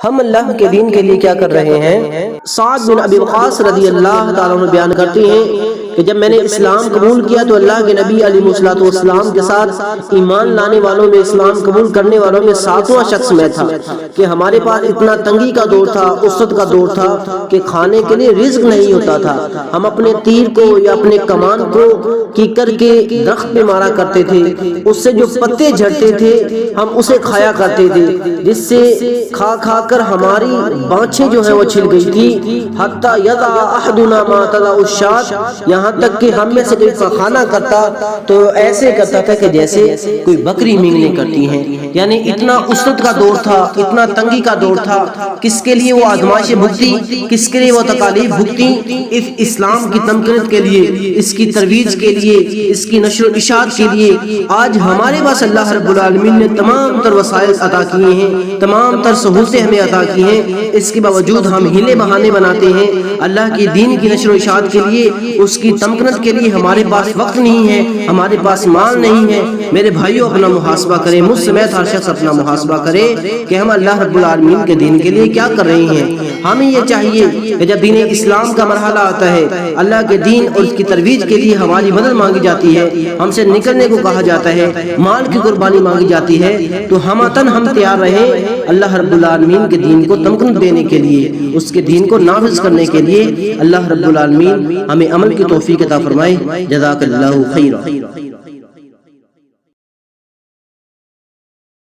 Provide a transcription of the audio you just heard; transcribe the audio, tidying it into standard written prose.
ہم اللہ کے دین کے لیے کیا کر رہے ہیں؟ سعد بن ابی وقاص رضی اللہ تعالیٰ عنہ بیان کرتے ہیں کہ جب میں نے اسلام قبول کیا تو اللہ کے نبی علیہ الصلوۃ والسلام کے ساتھ ایمان لانے والوں میں، اسلام قبول کرنے والوں میں 7واں شخص میں تھا کہ ہمارے پاس اتنا تنگی کا دور تھا، اسرت کا دور تھا کہ کھانے کے لیے رزق نہیں ہوتا تھا۔ ہم اپنے تیر کو یا اپنے کمان کو کیکر کے درخت پہ مارا کرتے تھے، اس سے جو پتے جھڑتے تھے ہم اسے کھایا کرتے تھے، جس سے کھا کھا کر ہماری بانچیں جو ہے وہ چھل گئی تھی۔ حتی یضع احدنا ما تضع الشاة، یہاں تک کہ ہم میں سے کوئی پخانا کرتا تو ایسے کرتا تھا کہ جیسے کوئی بکری مینگنے کرتی ہیں۔ یعنی اتنا اسرت کا دور تھا، اتنا تنگی کا دور تھا۔ کس کے لیے وہ آزمائشیں بھگتی، کس کے لیے وہ تکالیف بھگتی؟ اسلام کی تمکینت کے لیے، اس کی ترویج کے لیے، اس کی نشر و اشاعت کے لیے۔ آج ہمارے پاس اللہ رب العالمین نے تمام تر وسائل عطا کیے ہیں، تمام تر سہولتیں ہمیں عطا کی ہیں، اس کے باوجود ہم ہیلے بہانے بناتے ہیں۔ اللہ کی دین کی نشر و اشاعت کے لیے، اس کی تمکنت کے لیے ہمارے پاس وقت نہیں ہے، ہمارے پاس مال نہیں ہے۔ میرے بھائیوں، اپنا محاسبہ کریں، مجھ سمیت ہر شخص اپنا محاسبہ کرے کہ ہم اللہ رب العالمین کے دین کے لیے کیا کر رہے ہیں۔ ہمیں یہ چاہیے کہ جب دین اسلام کا مرحلہ آتا ہے، اللہ کے دین اور اس کی ترویج کے لیے ہماری مدد مانگی جاتی ہے، ہم سے نکلنے کو کہا جاتا ہے، مال کی قربانی مانگی جاتی ہے، تو ہم تیار رہیں اللہ رب العالمین کے دین کو تمکنت دینے کے لیے، اس کے دین کو نافذ کرنے کے لیے۔ اللہ رب العالمین ہمیں عمل کی توفیق عطا فرمائے۔ جزاک اللہ خیرا۔